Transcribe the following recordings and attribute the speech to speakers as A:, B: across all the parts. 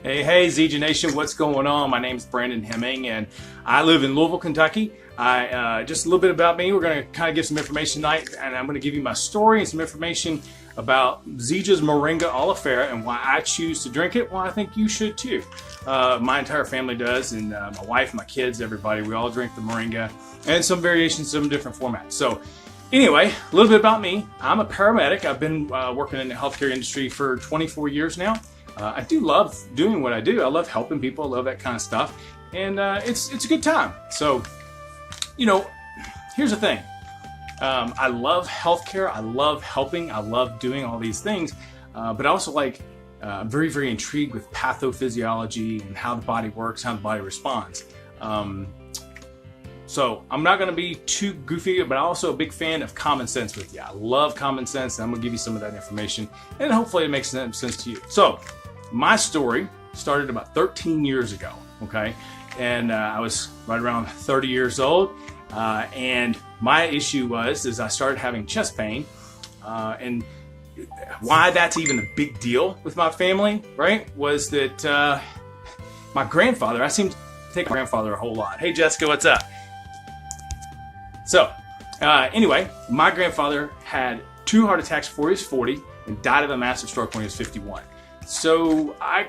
A: Hey, ZJ Nation, what's going on? My name's Brandon Hemming, and I live in Louisville, Kentucky. Just a little bit about me. We're going to kind of give some information tonight, and I'm going to give you my story and some information about ZJ's Moringa Oleifera and why I choose to drink it. Well, I think you should too. My entire family does, and my wife, my kids, everybody, we all drink the Moringa, and some variations, some different formats. So anyway, a little bit about me. I'm a paramedic. I've been working in the healthcare industry for 24 years now. I do love doing what I do. I love helping people. I love that kind of stuff. And it's a good time. So, you know, here's the thing. I love healthcare. I love helping. I love doing all these things. But I also like, I'm very, very intrigued with pathophysiology and how the body works, how the body responds. So I'm not going to be too goofy, but I'm also a big fan of common sense with you. I love common sense, and I'm going to give you some of that information, and hopefully it makes sense to you. So my story started about 13 years ago, okay? And I was right around 30 years old, and my issue was I started having chest pain, and why that's even a big deal with my family, right, was that my grandfather, I seem to take my grandfather a whole lot. Hey, Jessica, what's up? So, anyway, my grandfather had 2 heart attacks before he was 40 and died of a massive stroke when he was 51. So, I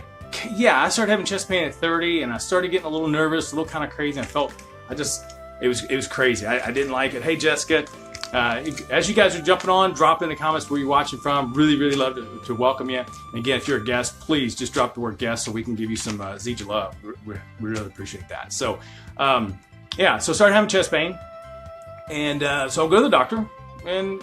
A: started having chest pain at 30, and I started getting a little nervous, a little kind of crazy. And it was crazy. I didn't like it. Hey, Jessica, as you guys are jumping on, drop in the comments where you're watching from. Really, really love to welcome you. And again, if you're a guest, please just drop the word guest so we can give you some ZJ love. We really appreciate that. So, so I started having chest pain. And so I'll go to the doctor, and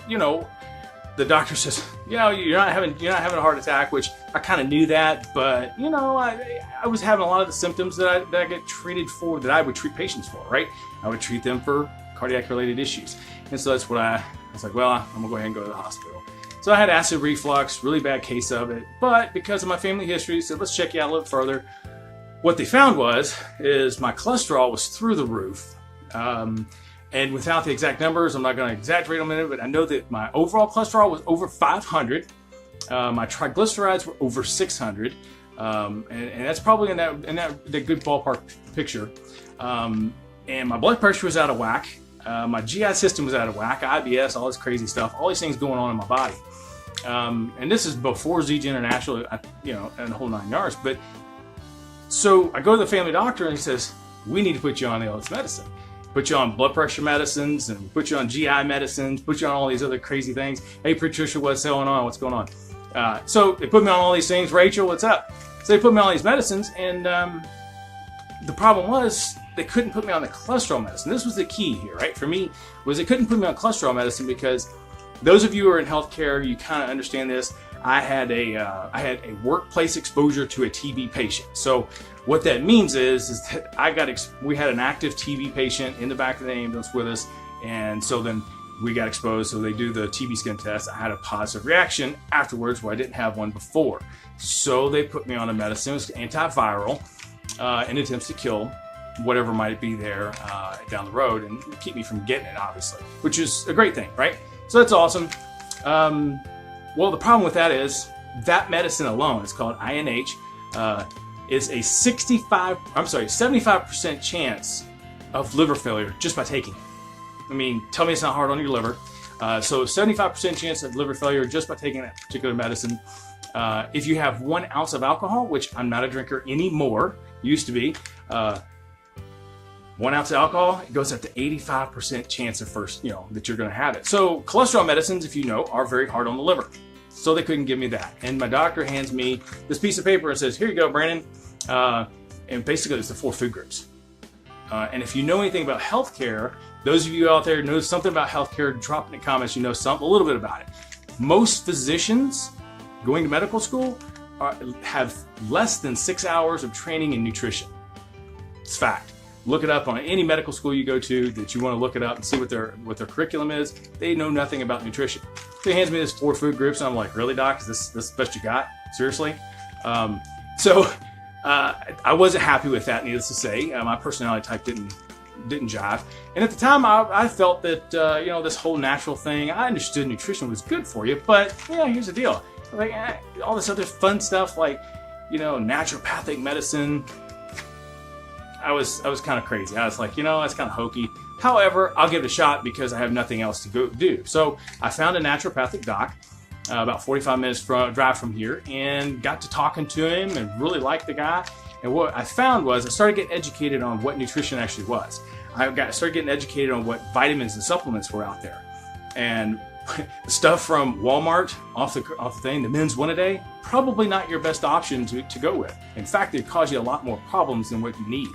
A: the doctor says, you're not having a heart attack, which I kind of knew that, but I was having a lot of the symptoms that I get treated for, that I would treat patients for, right? I would treat them for cardiac related issues, and so that's what I was like. Well, I'm gonna go ahead and go to the hospital. So I had acid reflux, really bad case of it, but because of my family history, said let's check you out a little further. What they found is my cholesterol was through the roof. And without the exact numbers, I'm not going to exaggerate a minute, but I know that my overall cholesterol was over 500. My triglycerides were over 600. And that's probably in that good ballpark picture. And my blood pressure was out of whack. My GI system was out of whack, IBS, all this crazy stuff, all these things going on in my body. And this is before ZJ International, and the whole 9 yards. But so I go to the family doctor, and he says, we need to put you on all this medicine. Put you on blood pressure medicines, and put you on GI medicines, put you on all these other crazy things. Hey, Patricia, what's going on? What's going on? So they put me on all these things. Rachel, what's up? So they put me on all these medicines, and the problem was they couldn't put me on the cholesterol medicine. This was the key here, right? For me, was they couldn't put me on cholesterol medicine because those of you who are in healthcare, you kind of understand this. I had a workplace exposure to a TB patient. So what that means is that we had an active TB patient in the back of the ambulance with us, and so then we got exposed. So they do the TB skin test. I had a positive reaction afterwards where I didn't have one before. So they put me on a medicine. It was antiviral in attempts to kill whatever might be there down the road and keep me from getting it, obviously, which is a great thing, right? So that's awesome. Well, the problem with that is that medicine alone, it's called INH, is a 75% chance of liver failure just by taking it. I mean, tell me it's not hard on your liver. So 75% chance of liver failure just by taking that particular medicine. If you have 1 ounce of alcohol, which I'm not a drinker anymore, used to be, 1 ounce of alcohol, it goes up to 85% chance of that you're going to have it. So cholesterol medicines, if you know, are very hard on the liver. So they couldn't give me that. And my doctor hands me this piece of paper and says, here you go, Brandon. And basically it's the 4 food groups. And if you know anything about healthcare, those of you out there know something about healthcare, drop in the comments, you know a little bit about it. Most physicians going to medical school have less than 6 hours of training in nutrition. It's fact. Look it up on any medical school you go to that you want to look it up and see what their curriculum is. They know nothing about nutrition. So he hands me this 4 food groups, and I'm like, really, doc? Is this the best you got? Seriously? So I wasn't happy with that, needless to say. My personality type didn't jive. And at the time, I felt that, this whole natural thing, I understood nutrition was good for you, but, here's the deal. Like, all this other fun stuff, like, naturopathic medicine. I was kind of crazy. I was like, that's kind of hokey. However, I'll give it a shot because I have nothing else to go do. So I found a naturopathic doc about 45 minutes drive from here, and got to talking to him and really liked the guy. And what I found was I started getting educated on what nutrition actually was. I started getting educated on what vitamins and supplements were out there. And stuff from Walmart off the thing, the men's one a day, probably not your best option to go with. In fact, it caused you a lot more problems than what you need.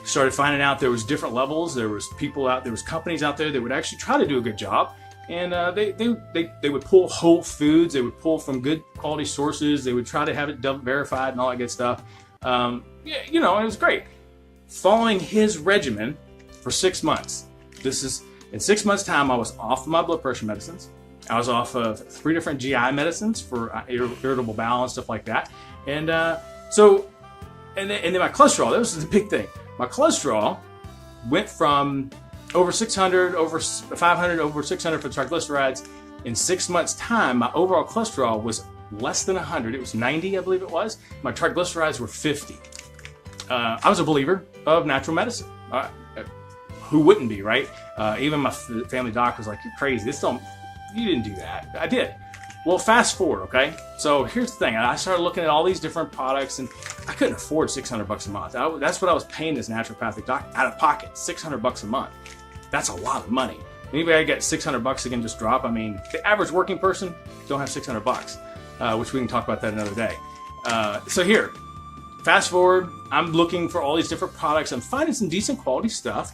A: Started finding out there was different levels. There was companies out there that would actually try to do a good job. And they would pull whole foods. They would pull from good quality sources. They would try to have it verified and all that good stuff. It was great. Following his regimen for 6 months. In 6 months' time, I was off my blood pressure medicines. I was off of 3 different GI medicines for irritable bowel and stuff like that. And then my cholesterol, that was the big thing. My cholesterol went from over 600, over 500, over 600 for triglycerides. In 6 months' time, my overall cholesterol was less than 100. It was 90, I believe it was. My triglycerides were 50. I was a believer of natural medicine. Who wouldn't be, right? Even my family doc was like, "You're crazy. You didn't do that." I did. Well, fast forward, okay? So here's the thing. I started looking at all these different products, and I couldn't afford $600 a month. That's what I was paying this naturopathic doc out of pocket, $600 a month. That's a lot of money. Anybody got $600 again just drop? I mean, the average working person don't have $600, which we can talk about that another day. So here, fast forward, I'm looking for all these different products. I'm finding some decent quality stuff.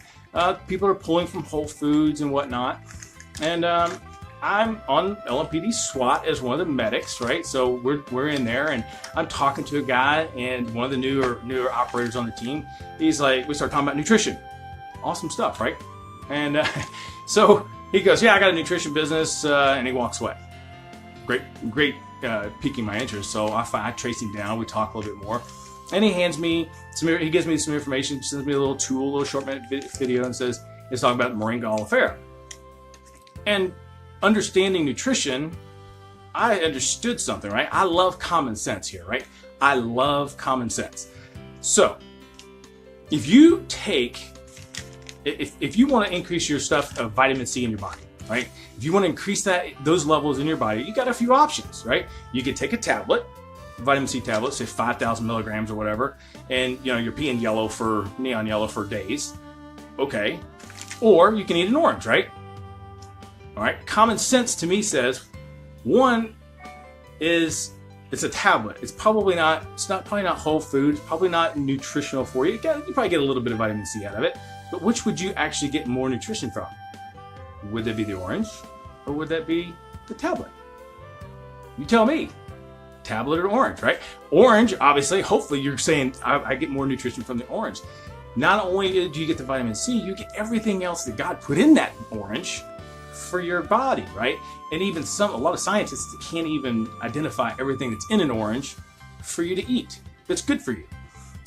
A: People are pulling from Whole Foods and whatnot. And I'm on LMPD SWAT as one of the medics, right? So we're in there, and I'm talking to a guy, and one of the newer operators on the team, he's like, we start talking about nutrition. Awesome stuff, right? And so he goes, "Yeah, I got a nutrition business," and he walks away. Great, piquing my interest. So I trace him down. We talk a little bit more. And he gives me some information, sends me a little tool, a little short-minute video, and says, it's talking about Moringa aloe vera. And understanding nutrition, I understood something, right? I love common sense here, right? I love common sense. So, if you want to increase your stuff of vitamin C in your body, right? If you want to increase those levels in your body, you got a few options, right? You could take a tablet, vitamin C tablet, say 5,000 milligrams or whatever, and you're peeing neon yellow for days. Okay. Or you can eat an orange, right? All right. Common sense to me says, one is it's a tablet. It's probably not whole foods, probably not nutritional for you. You probably get a little bit of vitamin C out of it, but which would you actually get more nutrition from? Would that be the orange, or would that be the tablet? You tell me. Tablet or orange, right? Orange, obviously, hopefully you're saying I get more nutrition from the orange. Not only do you get the vitamin C, you get everything else that God put in that orange for your body, right? And even a lot of scientists can't even identify everything that's in an orange for you to eat that's good for you.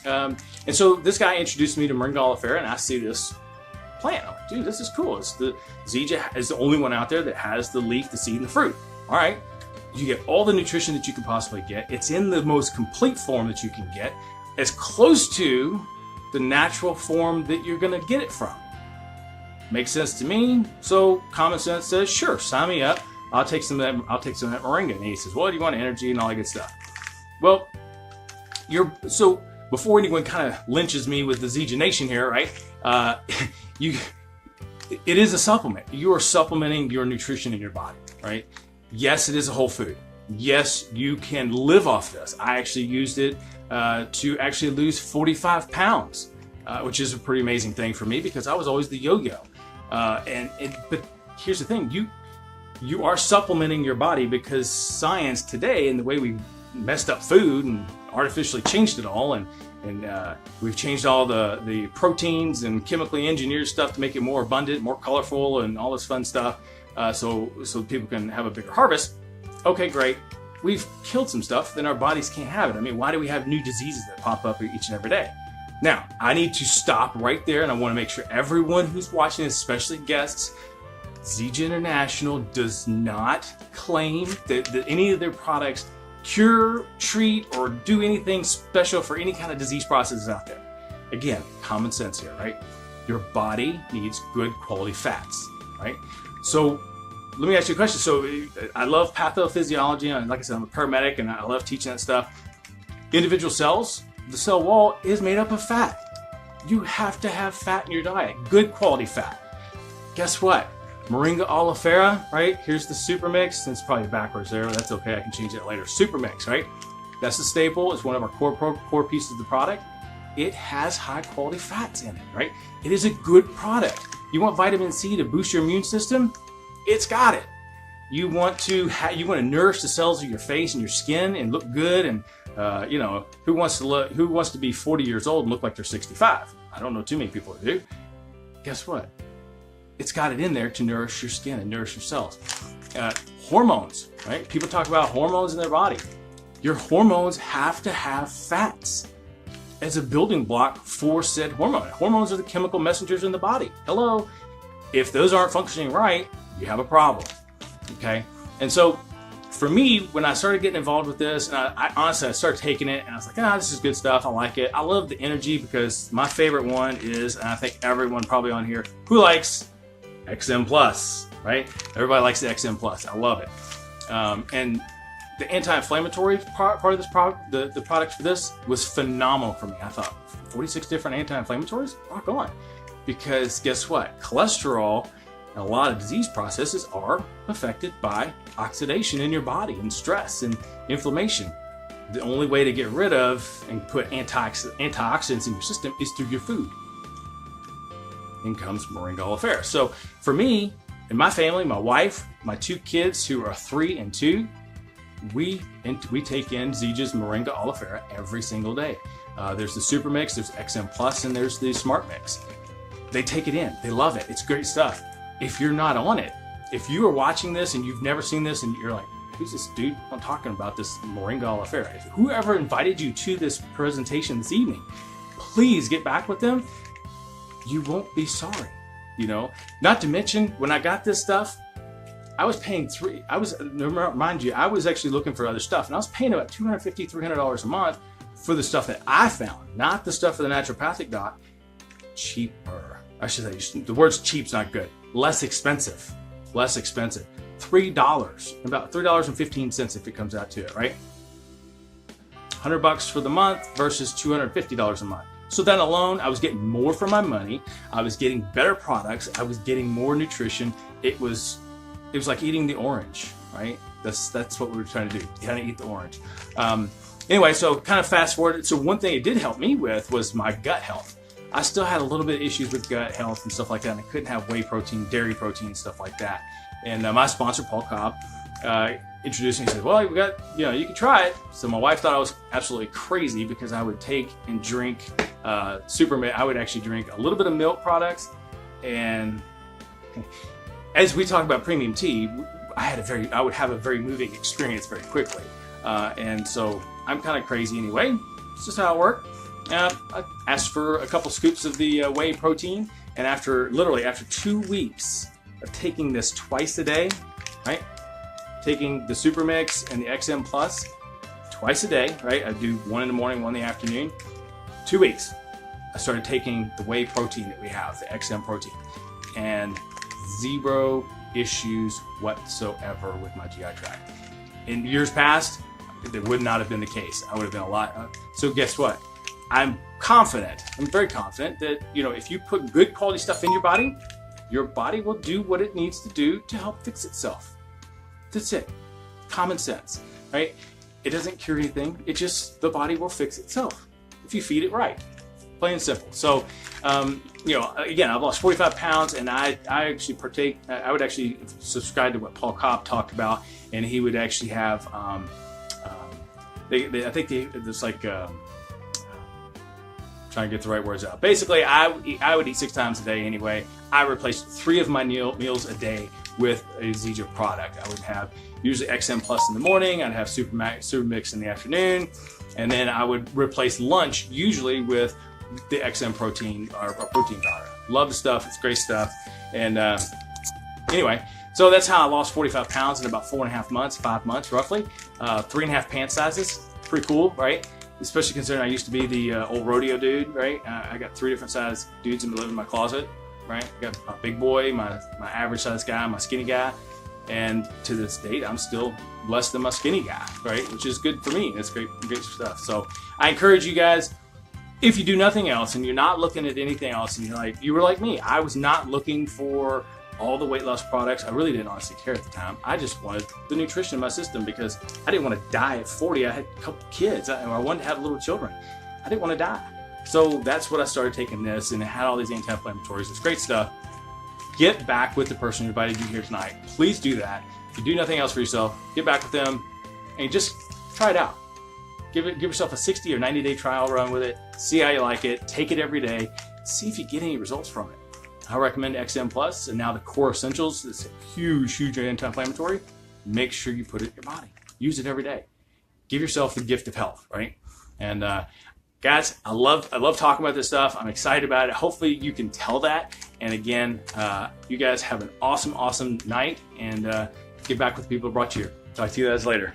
A: And so this guy introduced me to Moringa aloe vera, and I see this plant. I'm like, dude, this is cool. The Zija is the only one out there that has the leaf, the seed, and the fruit. All right. You get all the nutrition that you can possibly get. It's in the most complete form that you can get, as close to the natural form that you're going to get it from. Makes sense to me. So common sense says, sure, sign me up. I'll take some of that Moringa. And he says, well, do you want energy and all that good stuff? Well, so before anyone kind of lynches me with the Zija Nation here, right? It is a supplement. You are supplementing your nutrition in your body, right? Yes, it is a whole food. Yes, you can live off this. I actually used it to actually lose 45 pounds, which is a pretty amazing thing for me because I was always the yo-yo. But here's the thing, you are supplementing your body because science today and the way we messed up food and artificially changed it all, and we've changed all the proteins and chemically engineered stuff to make it more abundant, more colorful, and all this fun stuff. So people can have a bigger harvest. Okay, great. We've killed some stuff, then our bodies can't have it. I mean, why do we have new diseases that pop up each and every day? Now, I need to stop right there, and I want to make sure everyone who's watching, especially guests, Zija International does not claim that any of their products cure, treat, or do anything special for any kind of disease processes out there. Again, common sense here, right? Your body needs good quality fats, right? So let me ask you a question. So I love pathophysiology, and like I said, I'm a paramedic, and I love teaching that stuff. Individual cells, the cell wall is made up of fat. You have to have fat in your diet, good quality fat. Guess what? Moringa oleifera, right? Here's the super mix. It's probably backwards there, but that's okay. I can change that later. Super mix, right? That's the staple. It's one of our core pieces of the product. It has high quality fats in it, right? It is a good product. You want vitamin C to boost your immune system? It's got it. You want to nourish the cells of your face and your skin and look good, and you know, who wants to be 40 years old and look like they're 65? I don't know too many people that do. Guess what? It's got it in there to nourish your skin and nourish your cells. Hormones, right? People talk about hormones in their body. Your hormones have to have fats as a building block for said hormone. Hormones are the chemical messengers in the body. Hello. If those aren't functioning right, you have a problem. Okay? And so for me, when I started getting involved with this, and I honestly started taking it, and I was like, this is good stuff. I like it. I love the energy, because my favorite one is, and I think everyone probably on here who likes XM Plus, right? Everybody likes the XM Plus. I love it. And the anti-inflammatory part of this product, the product for this was phenomenal for me. I thought 46 different anti-inflammatories, rock on. Because guess what? Cholesterol and a lot of disease processes are affected by oxidation in your body and stress and inflammation. The only way to get rid of and put antioxidants in your system is through your food. In comes Moringa oleifera. So for me and my family, my wife, my 2 kids who are 3 and 2, we take in Zija's Moringa oleifera every single day. There's the Super Mix, there's XM Plus, and there's the Smart Mix. They take it in. They love it. It's great stuff. If you're not on it, if you are watching this and you've never seen this and you're like, who's this dude I'm talking about, this Moringa oleifera? Whoever invited you to this presentation this evening, please get back with them. You won't be sorry, you know? Not to mention, when I got this stuff, I was paying mind you, I was actually looking for other stuff, and I was paying about $250, $300 a month for the stuff that I found, not the stuff for the naturopathic doc. Cheaper. I should say, the word's cheap's not good. Less expensive. Less expensive. $3, about $3.15 if it comes out to it, right? $100 for the month versus $250 a month. So then alone, I was getting more for my money. I was getting better products. I was getting more nutrition. It was like eating the orange, right? That's what we were trying to do, kind of eat the orange. Anyway, so kind of fast forward. So one thing it did help me with was my gut health. I still had a little bit of issues with gut health and stuff like that, and I couldn't have whey protein, dairy protein, stuff like that. And my sponsor, Paul Cobb, introduced me and said, well, we got, you can try it. So my wife thought I was absolutely crazy, because I would take and drink I would actually drink a little bit of milk products. And as we talk about premium tea, I would have a very moving experience very quickly. And so I'm kind of crazy anyway. It's just how it worked. I asked for a couple scoops of the whey protein, and after 2 weeks of taking this twice a day, right? Taking the Super Mix and the XM Plus twice a day, right? I do one in the morning, one in the afternoon. 2 weeks, I started taking the whey protein that we have, the XM protein, and 0 issues whatsoever with my GI tract. In years past, that would not have been the case. I would have been a lot. So guess what? I'm very confident that, if you put good quality stuff in your body will do what it needs to do to help fix itself. That's it. Common sense, right? It doesn't cure anything. The body will fix itself if you feed it right. Plain and simple. So, again, I've lost 45 pounds, and I actually partake. I would actually subscribe to what Paul Cobb talked about, and he would actually have. There's like. Trying to get the right words out. Basically, I would eat 6 times a day anyway. I replaced 3 of my meals a day with a Zija product. I would have usually XM Plus in the morning. I'd have Super Mix in the afternoon, and then I would replace lunch usually with the XM protein or protein powder. Love the stuff. It's great stuff. And anyway, so that's how I lost 45 pounds in about 4.5 months, 5 months roughly. 3.5 pant sizes. Pretty cool, right? Especially considering I used to be the old rodeo dude, right? I got 3 different size dudes in my closet, right? I got my big boy, my average size guy, my skinny guy, and to this date, I'm still less than my skinny guy, right? Which is good for me. It's great stuff. So I encourage you guys, if you do nothing else and you're not looking at anything else, and you were like me, I was not looking for all the weight loss products. I really didn't honestly care at the time. I just wanted the nutrition in my system because I didn't want to die at 40. I had a couple kids. I wanted to have little children. I didn't want to die. So that's what I started taking this, and it had all these anti-inflammatories. It's great stuff. Get back with the person who invited you here tonight. Please do that. If you do nothing else for yourself, get back with them and just try it out. Give yourself a 60 or 90-day trial run with it. See how you like it. Take it every day. See if you get any results from it. I recommend XM Plus, and now the Core Essentials. It's a huge anti-inflammatory. Make sure you put it in your body. Use it every day. Give yourself the gift of health, right? And guys, I love talking about this stuff. I'm excited about it. Hopefully you can tell that. And again, you guys have an awesome night, and get back with the people who brought you here. Talk to you guys later.